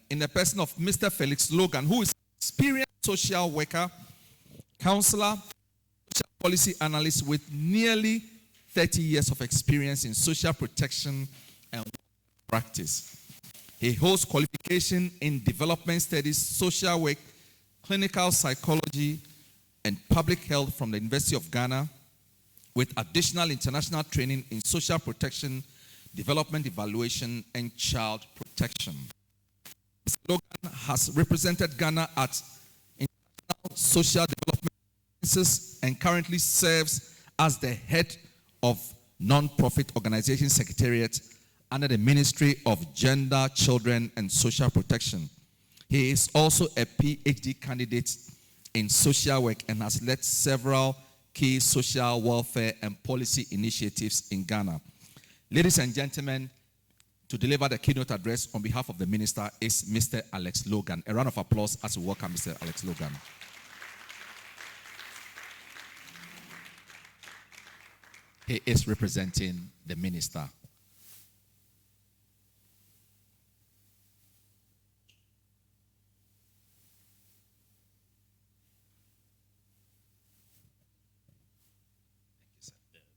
in the person of Mr. Felix Logah, who is an experienced social worker, counselor, social policy analyst with nearly 30 years of experience in social protection and practice. He holds qualification in development studies, social work, clinical psychology, and public health from the University of Ghana, with additional international training in social protection, development evaluation, and child protection. Mr. Logah has represented Ghana at international social development services and currently serves as the head of Nonprofit Organisations Secretariat under the Ministry of Gender, Children, and Social Protection. He is also a PhD candidate in social work and has led several key social welfare and policy initiatives in Ghana. Ladies and gentlemen, to deliver the keynote address on behalf of the minister is Mr. Felix Logah. A round of applause as we welcome Mr. Felix Logah. He is representing the minister.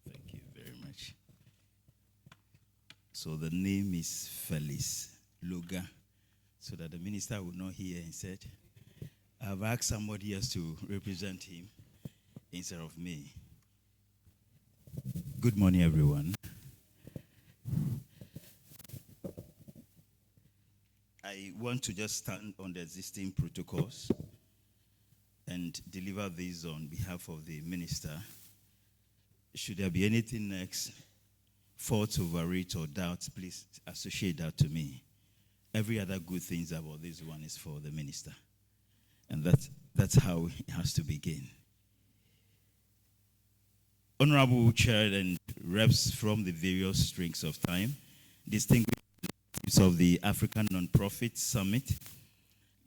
Thank you very much. So the name is Felix Logah, so that the minister would not hear and said, I've asked somebody else to represent him instead of me. Good morning, everyone. I want to just stand on the existing protocols and deliver these on behalf of the minister. Should there be anything next, fault over it or doubt, please associate that to me. Every other good things about this one is for the minister. And that's how it has to begin. Honorable Chair and reps from the various strings of time, distinguished members of the African Nonprofit Summit,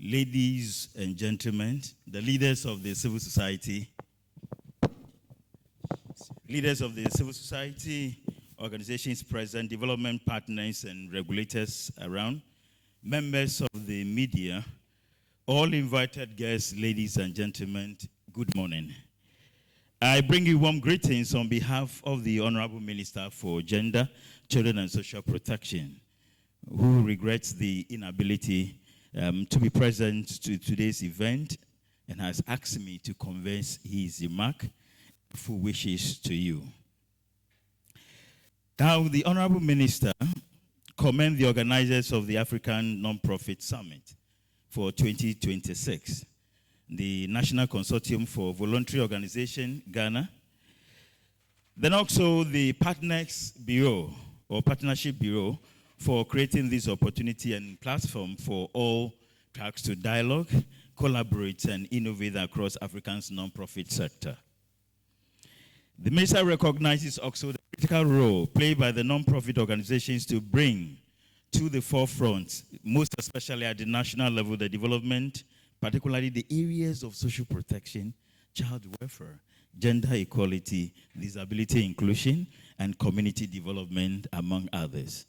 ladies and gentlemen, the leaders of the civil society, organizations present, development partners and regulators around, members of the media, all invited guests, ladies and gentlemen, good morning. I bring you warm greetings on behalf of the Honorable Minister for Gender, Children and Social Protection, who regrets the inability to be present to today's event and has asked me to convey his remark, full wishes to you. Now, the Honorable Minister commend the organizers of the African Nonprofit Summit for 2026. The National Consortium for Voluntary Organization, Ghana. Then also the Partners Bureau, or Partnership Bureau, for creating this opportunity and platform for all tracks to dialogue, collaborate, and innovate across Africa's non-profit sector. The minister recognizes also the critical role played by the non-profit organizations to bring to the forefront, most especially at the national level, the development, particularly the areas of social protection, child welfare, gender equality, disability inclusion, and community development, among others.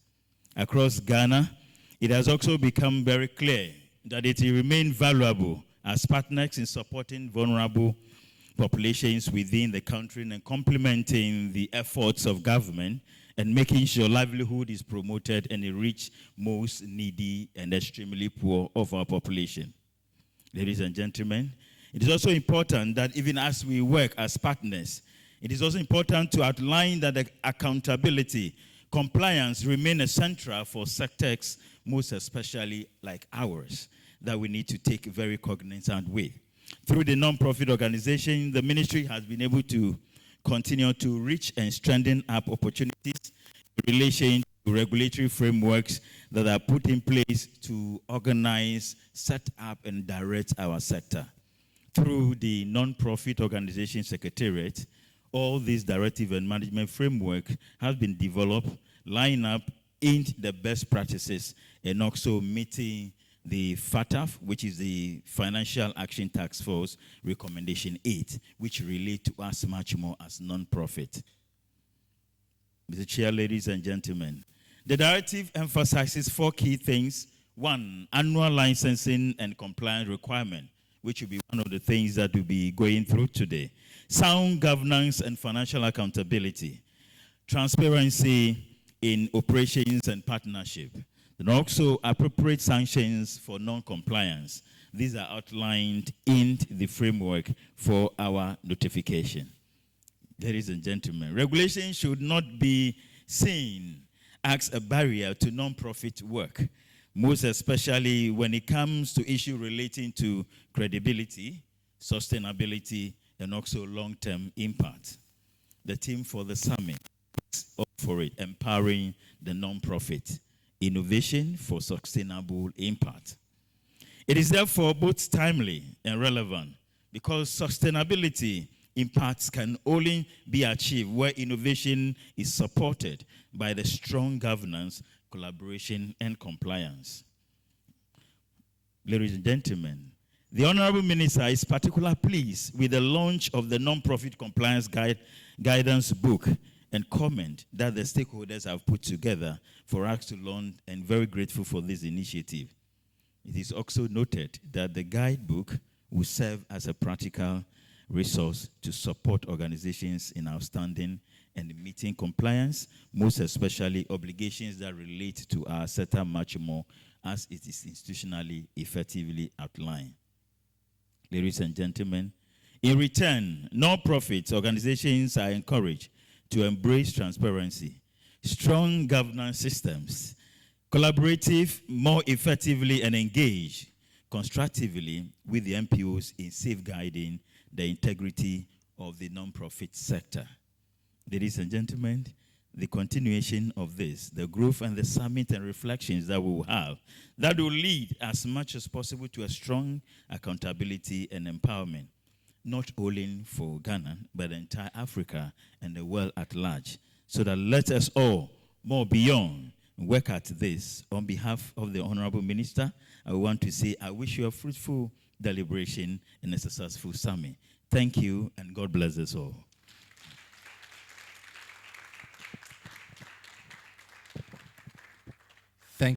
Across Ghana, it has also become very clear that it will remain valuable as partners in supporting vulnerable populations within the country and complementing the efforts of government and making sure livelihood is promoted and it reach most needy and extremely poor of our population. Ladies and gentlemen, it is also important that even as we work as partners, it is also important to outline that the accountability, compliance remain essential for sectors, most especially like ours, that we need to take very cognizant with. Through the non-profit organization, the ministry has been able to continue to reach and strengthen up opportunities in relation to regulatory frameworks that are put in place to organize, set up, and direct our sector. Through the Nonprofit Organisations Secretariat, all these directive and management framework has been developed, line up in the best practices, and also meeting the FATF, which is the Financial Action Task Force Recommendation 8, which relate to us much more as non-profit. Mr. Chair, ladies and gentlemen, the directive emphasizes 4 key things One, annual licensing and compliance requirement, which will be one of the things that we'll be going through today. Sound governance and financial accountability. Transparency in operations and partnership. And also appropriate sanctions for non-compliance. These are outlined in the framework for our notification. Ladies and gentlemen, regulation should not be seen as a barrier to non-profit work, most especially when it comes to issues relating to credibility, sustainability, and also long-term impact. The theme for the summit is up for it, empowering the non-profit, innovation for sustainable impact. It is therefore both timely and relevant because sustainability impacts can only be achieved where innovation is supported by the strong governance, collaboration, and compliance. Ladies and gentlemen, the Honorable Minister is particularly pleased with the launch of the Nonprofit Compliance Guidance Book and comment that the stakeholders have put together for us to learn, and very grateful for this initiative. It is also noted that the guidebook will serve as a practical resource to support organizations in outstanding and meeting compliance, most especially obligations that relate to our sector much more as it is institutionally effectively outlined. Ladies and gentlemen, in return, non-profit organizations are encouraged to embrace transparency, strong governance systems, collaborative more effectively, and engage constructively with the NPOs in safeguarding the integrity of the non-profit sector. Ladies and gentlemen, the continuation of this, the growth and the summit and reflections that we will have, that will lead as much as possible to a strong accountability and empowerment, not only for Ghana, but entire Africa and the world at large. So that let us all, more beyond, work at this. On behalf of the Honorable Minister, I want to say I wish you a fruitful deliberation and a successful summit. Thank you, and God bless us all.